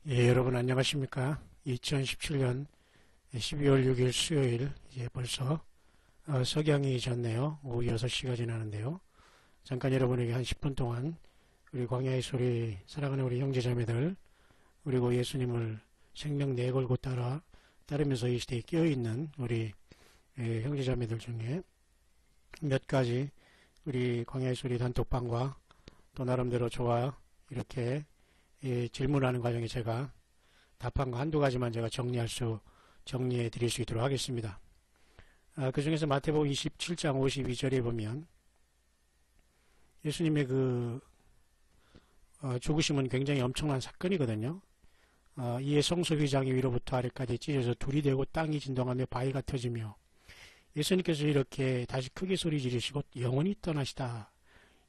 예, 여러분 안녕하십니까? 2017년 12월 6일 수요일 이제 벌써 석양이 졌네요. 오후 6시가 지나는데요. 잠깐 여러분에게 한 10분 동안 우리 광야의 소리 사랑하는 우리 형제자매들 그리고 예수님을 생명 내걸고 따르면서 이 시대에 깨어있는 우리 형제자매들 중에 몇 가지 우리 광야의 소리 단톡방과 또 나름대로 저와 이렇게 질문하는 과정에 제가 답한 거 한두 가지만 제가 정리해 드릴 수 있도록 하겠습니다. 그 중에서 마태복음 27장 52절에 보면 예수님의 죽으심은 굉장히 엄청난 사건이거든요. 이에 성소휘장이 위로부터 아래까지 찢어져 둘이 되고 땅이 진동하며 바위가 터지며 예수님께서 이렇게 다시 크게 소리 지르시고 영원히 떠나시다.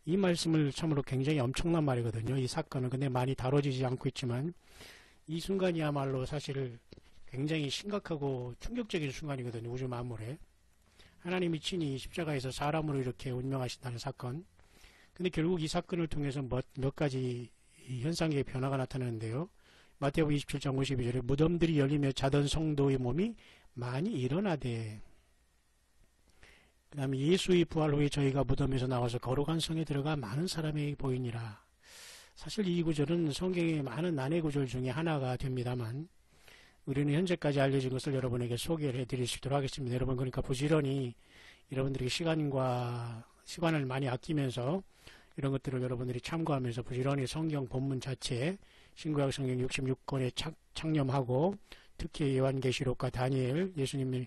이 말씀을 참으로 굉장히 엄청난 말이거든요. 이 사건은 근데 많이 다뤄지지 않고 있지만 이 순간이야말로 사실 굉장히 심각하고 충격적인 순간이거든요. 우주 만물에 하나님이 친히 십자가에서 사람으로 이렇게 운명하신다는 사건. 근데 결국 이 사건을 통해서 몇 가지 현상의 변화가 나타나는데요. 마태복음 27장 52절에 무덤들이 열리며 자던 성도의 몸이 많이 일어나되, 그 다음에 예수의 부활 후에 저희가 무덤에서 나와서 거룩한 성에 들어가 많은 사람에게 보이니라. 사실 이 구절은 성경의 많은 난해 구절 중에 하나가 됩니다만 우리는 현재까지 알려진 것을 여러분에게 소개를 해드릴 수 있도록 하겠습니다. 여러분 그러니까 부지런히 여러분들에게 시간을 많이 아끼면서 이런 것들을 여러분들이 참고하면서 부지런히 성경 본문 자체에 신구약 성경 66권에 창념하고 특히 요한계시록과 다니엘 예수님의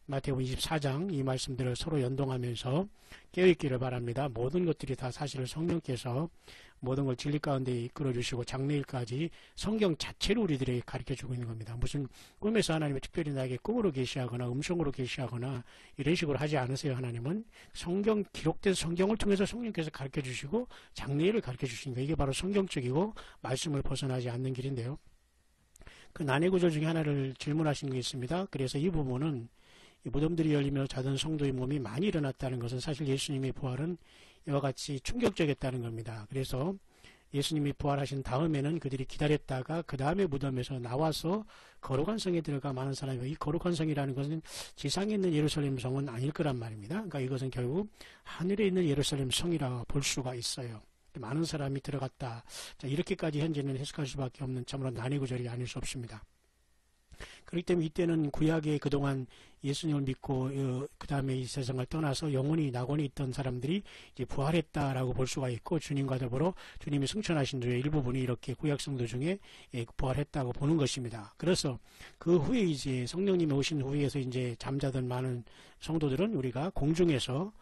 마태복음 24장 이 말씀들을 서로 연동하면서 깨어있기를 바랍니다. 모든 것들이 다 사실 성령께서 모든 걸 진리 가운데 이끌어주시고 장래일까지 성경 자체로 우리들에게 가르쳐주고 있는 겁니다. 무슨 꿈에서 하나님이 특별히 나에게 꿈으로 계시하거나 음성으로 계시하거나 이런 식으로 하지 않으세요. 하나님은 기록된 성경을 통해서 성령께서 가르쳐주시고 장래일을 가르쳐주시니까 이게 바로 성경적이고 말씀을 벗어나지 않는 길인데요. 그 난해 구절 중에 하나를 질문하신 게 있습니다. 그래서 이 부분은 이 무덤들이 열리며 자던 성도의 몸이 많이 일어났다는 것은 사실 예수님의 부활은 이와 같이 충격적이었다는 겁니다. 그래서 예수님이 부활하신 다음에는 그들이 기다렸다가 그 다음에 무덤에서 나와서 거룩한 성에 들어가 많은 사람이, 이 거룩한 성이라는 것은 지상에 있는 예루살렘 성은 아닐 거란 말입니다. 그러니까 이것은 결국 하늘에 있는 예루살렘 성이라 볼 수가 있어요. 많은 사람이 들어갔다. 자, 이렇게까지 현재는 해석할 수밖에 없는 참으로 난해 구절이 아닐 수 없습니다. 그렇기 때문에 이때는 구약에 그동안 예수님을 믿고 그 다음에 이 세상을 떠나서 영원히 낙원에 있던 사람들이 이제 부활했다라고 볼 수가 있고 주님과 더불어 주님이 승천하신 후에 일부분이 이렇게 구약 성도 중에 부활했다고 보는 것입니다. 그래서 그 후에 이제 성령님이 오신 후에서 이제 잠자던 많은 성도들은 우리가 공중에서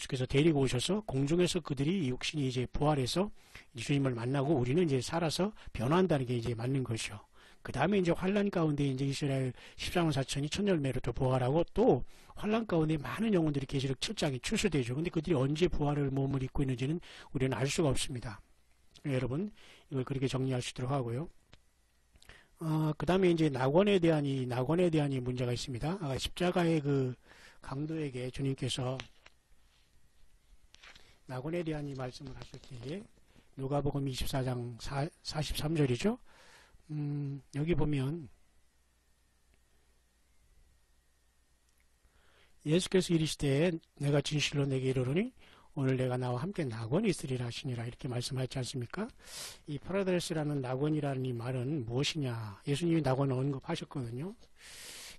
주께서 데리고 오셔서 공중에서 그들이 육신이 이제 부활해서 주님을 만나고 우리는 이제 살아서 변화한다는 게 이제 맞는 것이요. 그 다음에 이제 환란 가운데 이제 이스라엘 14만 4천이 천열매로 또 부활하고 또 환란 가운데 많은 영혼들이 계시록 7장에 출소되죠. 근데 그들이 언제 부활을 몸을 입고 있는지는 우리는 알 수가 없습니다. 여러분 이걸 그렇게 정리할 수 있도록 하고요. 그 다음에 이제 낙원에 대한 이 문제가 있습니다. 십자가의 그 강도에게 주님께서 낙원에 대한 이 말씀을 하실 때에 누가복음 24장 43절이죠. 여기 보면 예수께서 이르시되 내가 진실로 내게 이르노니 오늘 내가 나와 함께 낙원에 있으리라 하시니라 이렇게 말씀하지 않습니까? 이 파라다이스라는 낙원이라는 이 말은 무엇이냐? 예수님이 낙원을 언급하셨거든요.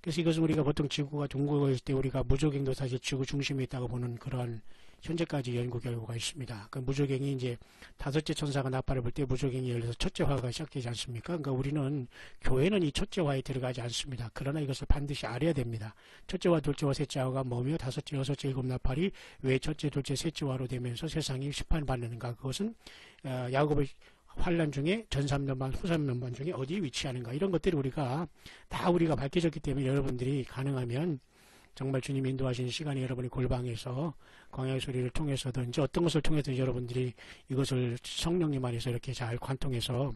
그래서 이것은 우리가 보통 지구가 둥글고 있을 때 우리가 무조갱도 사실 지구 중심에 있다고 보는 그러한 현재까지 연구 결과가 있습니다. 그 무조갱이 이제 다섯째 천사가 나팔을 불 때 무조갱이 열려서 첫째 화가 시작되지 않습니까? 그러니까 우리는 교회는 이 첫째 화에 들어가지 않습니다. 그러나 이것을 반드시 알아야 됩니다. 첫째 화, 둘째 화, 셋째 화가 뭐며 다섯째, 여섯째, 일곱 나팔이 왜 첫째, 둘째, 셋째 화로 되면서 세상이 심판받는가? 그것은 야곱의 환란 중에 전 3년반, 후 3년반 중에 어디에 위치하는가 이런 것들이 우리가 밝혀졌기 때문에 여러분들이 가능하면 정말 주님이 인도하시는 시간에 여러분이 골방에서 광야의 소리를 통해서든지 어떤 것을 통해서든지 여러분들이 이것을 성령님 안에서 이렇게 잘 관통해서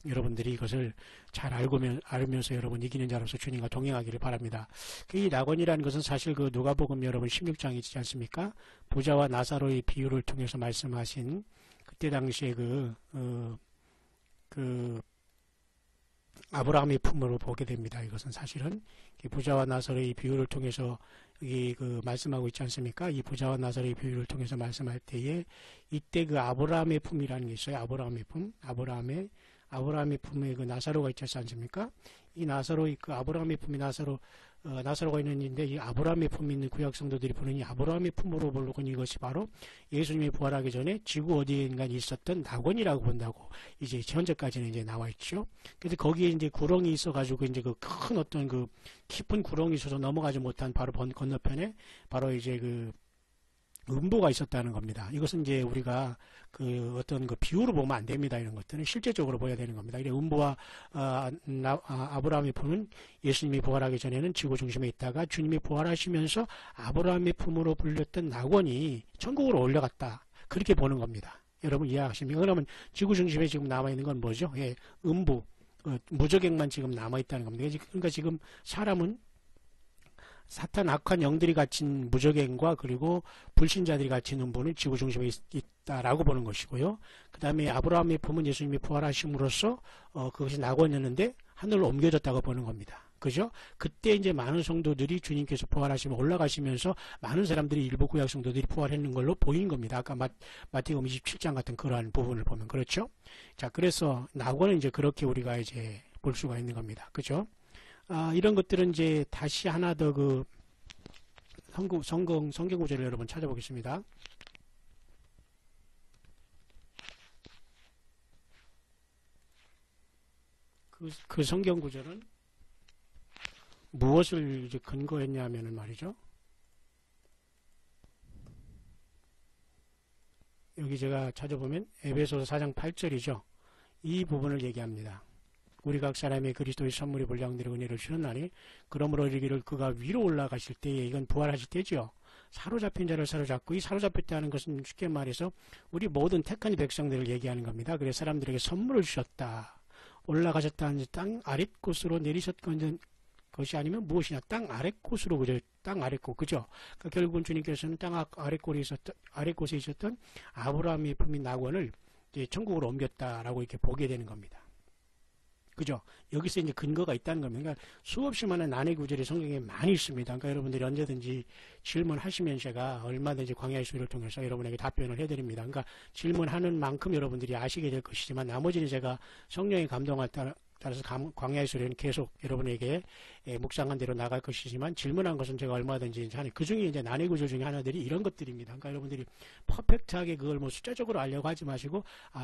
여러분들이 이것을 잘 알면서 여러분 이기는 자로서 주님과 동행하기를 바랍니다. 이 낙원이라는 것은 사실 그 누가복음 여러분 16장에 있지 않습니까? 부자와 나사로의 비유를 통해서 말씀하신 그때 당시에 아브라함의 품으로 보게 됩니다. 이것은 사실은 부자와 나사로의 비유를 통해서 여기 말씀하고 있지 않습니까? 이 부자와 나사로의 비유를 통해서 말씀할 때에 이때 아브라함의 품이라는 게 있어요. 아브라함의 품, 아브라함의 품에 나사로가 있지 않습니까? 이 나사로의 아브라함의 품이 나사로가 있는데 이 아브라함의 품이 있는 구약 성도들이 보는 이 아브라함의 품으로 보는 이것이 바로 예수님이 부활하기 전에 지구 어디인가 있었던 낙원이라고 본다고 이제 현재까지는 이제 나와 있죠. 그래서 거기에 이제 구렁이 있어가지고 이제 큰 어떤 깊은 구렁이 있어서 넘어가지 못한 바로 건너편에 바로 이제 음부가 있었다는 겁니다. 이것은 이제 우리가 어떤 비유로 보면 안 됩니다. 이런 것들은 실제적으로 보여야 되는 겁니다. 이래 음부와 아브라함의 품은 예수님이 부활하기 전에는 지구 중심에 있다가 주님이 부활하시면서 아브라함의 품으로 불렸던 낙원이 천국으로 올라갔다. 그렇게 보는 겁니다. 여러분 이해하십니까? 그러면 지구 중심에 지금 남아있는 건 뭐죠? 예, 음부, 무저객만 지금 남아있다는 겁니다. 그러니까 지금 사람은 사탄 악한 영들이 갇힌 무저갱과 그리고 불신자들이 갇힌 음부는 지구 중심에 있다라고 보는 것이고요. 그 다음에 아브라함의 품은 예수님이 부활하심으로써 그것이 낙원이었는데 하늘로 옮겨졌다고 보는 겁니다. 그죠? 그때 이제 많은 성도들이 주님께서 부활하시면 올라가시면서 많은 사람들이 일부 구약 성도들이 부활했는 걸로 보이는 겁니다. 아까 마태복음 27장 같은 그러한 부분을 보면 그렇죠? 자, 그래서 낙원은 이제 그렇게 우리가 이제 볼 수가 있는 겁니다. 그죠? 이런 것들은 이제 다시 하나 더 성경 구절을 여러분 찾아보겠습니다. 그 성경 구절은 무엇을 이제 근거했냐면은 말이죠. 여기 제가 찾아보면 에베소서 4장 8절이죠. 이 부분을 얘기합니다. 우리 각 사람의 그리스도의 선물이 분량대로 은혜를 주는 날이 그러므로 이르기를 그가 위로 올라가실 때에 이건 부활하실 때죠. 사로잡힌 자를 사로잡고 이 사로잡혔다는 것은 쉽게 말해서 우리 모든 택한 백성들을 얘기하는 겁니다. 그래서 사람들에게 선물을 주셨다. 올라가셨다는 땅 아랫 곳으로 내리셨건 것이 아니면 무엇이냐 땅 아랫 곳으로 그죠? 땅 아랫 곳 그죠? 그러니까 결국은 주님께서는 땅 아랫 곳에 있었던 아브라함의 품인 낙원을 이제 천국으로 옮겼다라고 이렇게 보게 되는 겁니다. 그죠? 여기서 이제 근거가 있다는 겁니다. 그러니까 수없이 많은 난해 구절이 성경에 많이 있습니다. 그러니까 여러분들이 언제든지 질문하시면 제가 얼마든지 광야의 수를 통해서 여러분에게 답변을 해드립니다. 그러니까 질문하는 만큼 여러분들이 아시게 될 것이지만 나머지는 제가 성령의 감동을 따라서 광야의 수련은 계속 여러분에게 묵상한 대로 나갈 것이지만 질문한 것은 제가 얼마든지 하는 그 중에 이제 난해 구절 중에 하나들이 이런 것들입니다. 그러니까 여러분들이 퍼펙트하게 그걸 숫자적으로 알려고 하지 마시고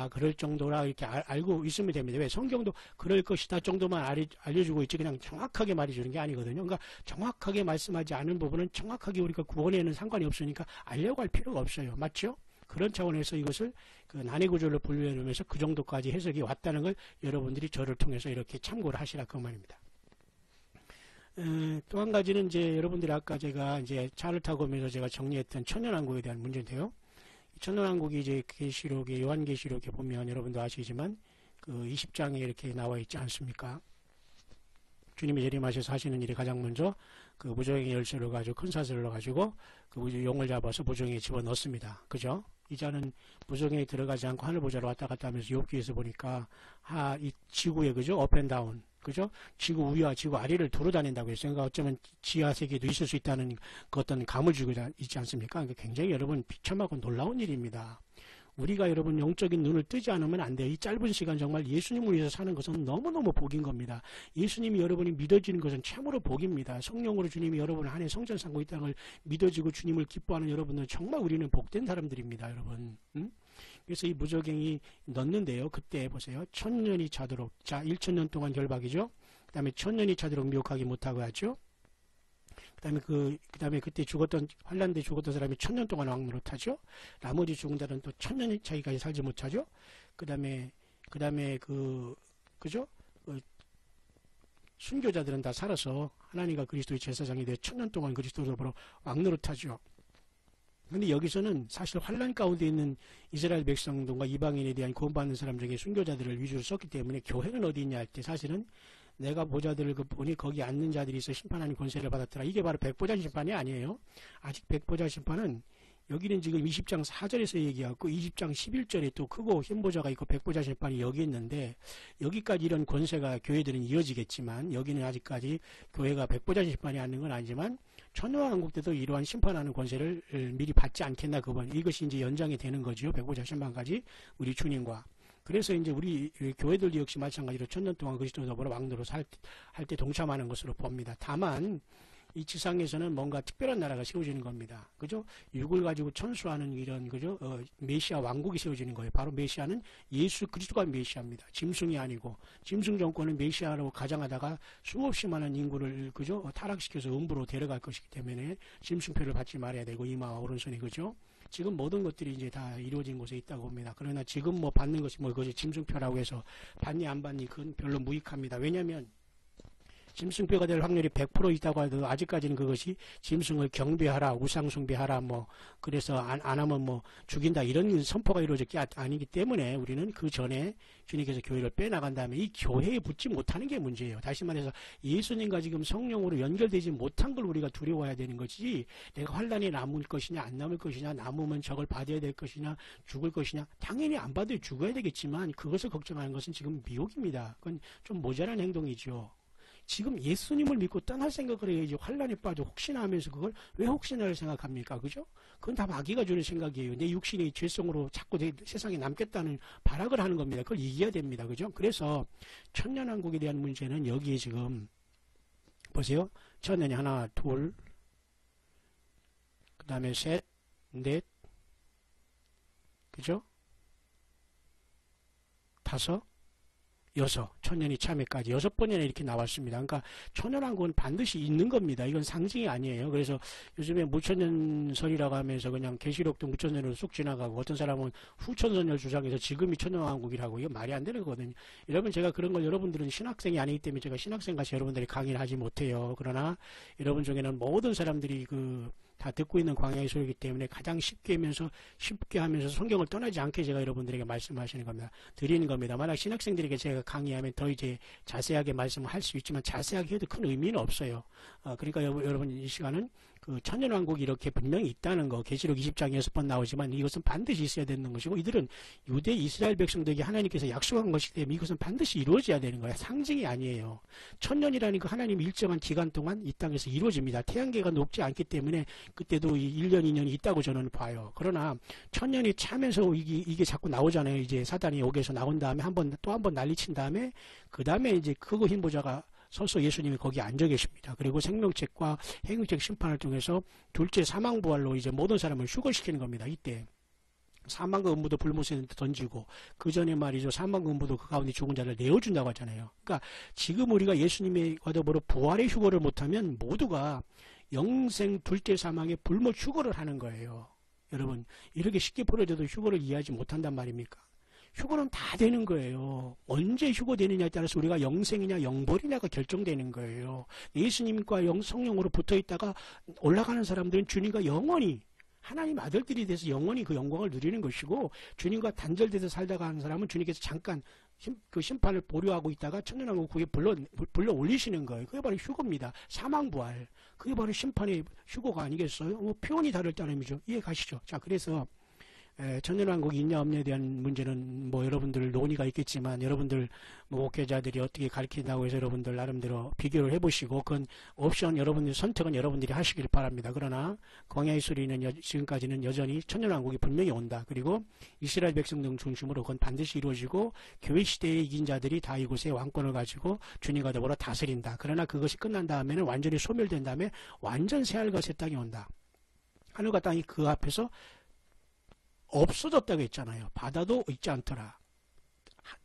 그럴 정도라 이렇게 알고 있으면 됩니다. 왜 성경도 그럴 것이다 정도만 알려주고 있지 그냥 정확하게 말해주는 게 아니거든요. 그러니까 정확하게 말씀하지 않은 부분은 정확하게 우리가 구원에는 상관이 없으니까 알려고 할 필요가 없어요. 맞죠? 그런 차원에서 이것을 난해 구절로 분류해놓으면서 그 정도까지 해석이 왔다는 걸 여러분들이 저를 통해서 이렇게 참고를 하시라 그 말입니다. 또 한 가지는 이제 여러분들이 아까 제가 이제 차를 타고 오면서 제가 정리했던 천년왕국에 대한 문제인데요. 천년왕국이 이제 계시록에 요한계시록에 보면 여러분도 아시지만 20장에 이렇게 나와 있지 않습니까? 주님이 재림하셔서 하시는 일이 가장 먼저 무저갱이 열쇠를 가지고 큰 사슬을 넣어가지고 용을 잡아서 무저갱이에 집어넣습니다. 그죠? 이자는 무저갱이에 들어가지 않고 하늘보좌로 왔다 갔다 하면서 욥기에서 보니까 이 지구에 그죠? 업앤다운 그죠? 지구 위와 지구 아래를 두루 다닌다고 했어요. 그러니까 어쩌면 지하 세계도 있을 수 있다는 그 어떤 감을 주고 있지 않습니까? 그러니까 굉장히 여러분 비참하고 놀라운 일입니다. 우리가 여러분 영적인 눈을 뜨지 않으면 안 돼요. 이 짧은 시간 정말 예수님을 위해서 사는 것은 너무너무 복인 겁니다. 예수님이 여러분이 믿어지는 것은 참으로 복입니다. 성령으로 주님이 여러분을 한해 성전 삼고 있다는 걸 믿어지고 주님을 기뻐하는 여러분들 정말 우리는 복된 사람들입니다. 여러분. 그래서 이 무저갱이 넣는데요. 그때 보세요. 1000년이 차도록. 자, 1000년 동안 결박이죠. 그 다음에 1000년이 차도록 미혹하기 못하고 하죠. 그 다음에 그때 환란 때 죽었던 사람이 1000년 동안 왕노릇 하죠. 나머지 죽은 자는 또 1000년 차이까지 살지 못하죠. 그 다음에 그죠? 순교자들은 다 살아서 하나님과 그리스도의 제사장이 되어 1000년 동안 그리스도로 왕노릇 하죠. 근데 여기서는 사실 환란 가운데 있는 이스라엘 백성들과 이방인에 대한 구원받는 사람 중에 순교자들을 위주로 썼기 때문에 교회는 어디 있냐 할 때 사실은 내가 보자들을 보니 거기 앉는 자들이 있어 심판하는 권세를 받았더라. 이게 바로 백보자 심판이 아니에요. 아직 백보자 심판은 여기는 지금 20장 4절에서 얘기하고 20장 11절에 또 크고 흰 보좌가 있고 백보자 심판이 여기 있는데 여기까지 이런 권세가 교회들은 이어지겠지만 여기는 아직까지 교회가 백보자 심판이 않는 건 아니지만 천년왕국 때도 이러한 심판하는 권세를 미리 받지 않겠나 그분 이것이 이제 연장이 되는 거죠. 백보자 심판까지 우리 주님과. 그래서 이제 우리 교회들도 역시 마찬가지로 천년 동안 그리스도 더불어 왕노로 할 때 동참하는 것으로 봅니다. 다만 이 지상에서는 뭔가 특별한 나라가 세워지는 겁니다. 그죠? 육을 가지고 천수하는 이런, 그죠? 메시아 왕국이 세워지는 거예요. 바로 메시아는 예수 그리스도가 메시아입니다. 짐승이 아니고, 짐승 정권은 메시아로 가장하다가 수없이 많은 인구를, 그죠? 타락시켜서 음부로 데려갈 것이기 때문에 짐승표를 받지 말아야 되고, 이마와 오른손이, 그죠? 지금 모든 것들이 이제 다 이루어진 곳에 있다고 봅니다. 그러나 지금 뭐 받는 것이 뭐 그것이 짐승표라고 해서 받니 안 받니 그건 별로 무익합니다. 왜냐하면 짐승표가 될 확률이 100% 있다고 해도 아직까지는 그것이 짐승을 경배하라, 우상숭배하라, 뭐, 그래서 안 하면 뭐 죽인다, 이런 선포가 이루어졌기 아니기 때문에 우리는 그 전에 주님께서 교회를 빼나간 다음에 이 교회에 붙지 못하는 게 문제예요. 다시 말해서 예수님과 지금 성령으로 연결되지 못한 걸 우리가 두려워해야 되는 거지, 내가 환란이 남을 것이냐, 안 남을 것이냐, 남으면 저걸 받아야 될 것이냐, 죽을 것이냐, 당연히 안 받아야 죽어야 되겠지만 그것을 걱정하는 것은 지금 미혹입니다. 그건 좀 모자란 행동이죠. 지금 예수님을 믿고 떠날 생각을 해야지 환란에 빠져 혹시나 하면서 그걸 왜 혹시나를 생각합니까? 그죠? 그건 다 마귀가 주는 생각이에요. 내 육신이 죄성으로 자꾸 세상에 남겠다는 발악을 하는 겁니다. 그걸 이겨야 됩니다. 그죠? 그래서 천년왕국에 대한 문제는 여기에 지금 보세요. 천년이 하나, 둘, 그 다음에 셋, 넷, 그죠? 다섯, 여섯, 천년이 참회까지 6번이나 이렇게 나왔습니다. 그러니까 천년왕국은 반드시 있는 겁니다. 이건 상징이 아니에요. 그래서 요즘에 무천년설이라고 하면서 그냥 계시록도 무천년으로 쑥 지나가고 어떤 사람은 후천선열 주장해서 지금이 천년왕국이라고 이거 말이 안 되는 거거든요. 여러분 제가 그런 걸 여러분들은 신학생이 아니기 때문에 제가 신학생같이 여러분들이 강의를 하지 못해요. 그러나 여러분 중에는 모든 사람들이 다 듣고 있는 광야의 소리이기 때문에 가장 쉽게 하면서 성경을 떠나지 않게 제가 여러분들에게 말씀하시는 겁니다. 드리는 겁니다. 만약 신학생들에게 제가 강의하면 더 이제 자세하게 말씀을 할 수 있지만 자세하게 해도 큰 의미는 없어요. 그러니까 여러분 이 시간은 그 천년왕국이 이렇게 분명히 있다는 거, 계시록 20장 6번 나오지만 이것은 반드시 있어야 되는 것이고 이들은 유대 이스라엘 백성들에게 하나님께서 약속한 것이기 때문에 이것은 반드시 이루어져야 되는 거예요. 상징이 아니에요. 천년이라는 그 하나님 일정한 기간 동안 이 땅에서 이루어집니다. 태양계가 녹지 않기 때문에 그때도 1년, 2년이 있다고 저는 봐요. 그러나 천년이 차면서 이게 자꾸 나오잖아요. 이제 사단이 여기에서 나온 다음에 또 한 번 난리친 다음에 그 다음에 이제 크고 흰 보좌가 서서 예수님이 거기 앉아 계십니다. 그리고 생명책과 행위책 심판을 통해서 둘째 사망부활로 이제 모든 사람을 휴거시키는 겁니다. 이때 사망과 음부도 불못에 던지고 그 전에 말이죠. 사망과 음부도 그 가운데 죽은 자를 내어준다고 하잖아요. 그러니까 지금 우리가 예수님과 더불어 부활의 휴거를 못하면 모두가 영생 둘째 사망의 불못 휴거를 하는 거예요. 여러분 이렇게 쉽게 풀어져도 휴거를 이해하지 못한단 말입니까? 휴거는 다 되는 거예요. 언제 휴거되느냐에 따라서 우리가 영생이냐 영벌이냐가 결정되는 거예요. 예수님과 성령으로 붙어있다가 올라가는 사람들은 주님과 영원히 하나님 아들들이 돼서 영원히 그 영광을 누리는 것이고 그주님과 단절돼서 살다가 하는 사람은 주님께서 잠깐 그 심판을 보류하고 있다가 천년왕국에 불러 올리시는 거예요. 그게 바로 휴거입니다. 사망부활. 그게 바로 심판의 휴거가 아니겠어요? 표현이 다를 따름이죠. 이해 가시죠? 자, 그래서 천년왕국이 있냐 없냐에 대한 문제는 뭐 여러분들 논의가 있겠지만 여러분들 뭐 목회자들이 어떻게 가르친다고 해서 여러분들 나름대로 비교를 해보시고 그건 옵션 여러분들 선택은 여러분들이 하시길 바랍니다. 그러나 광야의 소리는 지금까지는 여전히 천년왕국이 분명히 온다. 그리고 이스라엘 백성 등 중심으로 그건 반드시 이루어지고 교회 시대에 이긴 자들이 다 이곳에 왕권을 가지고 주님과 더불어 다스린다. 그러나 그것이 끝난 다음에는 완전히 소멸된 다음에 완전 새하늘과 새 땅이 온다. 하늘과 땅이 그 앞에서 없어졌다고 했잖아요. 바다도 있지 않더라.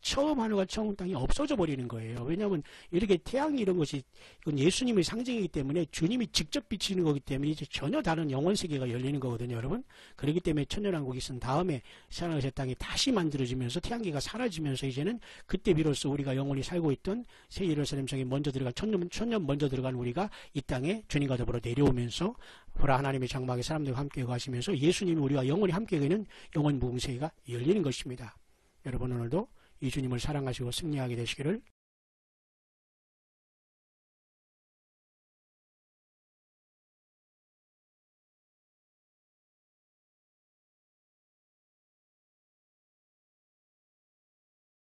처음 하늘과 처음 땅이 없어져 버리는 거예요. 왜냐하면 이렇게 태양 이런 것이 이건 예수님의 상징이기 때문에 주님이 직접 비치는 거기 때문에 이제 전혀 다른 영원 세계가 열리는 거거든요, 여러분. 그렇기 때문에 천년왕국이 있은 다음에 새하늘과 새 땅이 다시 만들어지면서 태양계가 사라지면서 이제는 그때 비로소 우리가 영원히 살고 있던 새 예루살렘 성에 먼저 들어간 천년 먼저 들어간 우리가 이 땅에 주님과 더불어 내려오면서 보라 하나님의 장막에 사람들과 함께 가시면서 예수님이 우리와 영원히 함께 가는 영원 무궁세계가 열리는 것입니다. 여러분 오늘도 이 주님을 사랑하시고 승리하게 되시기를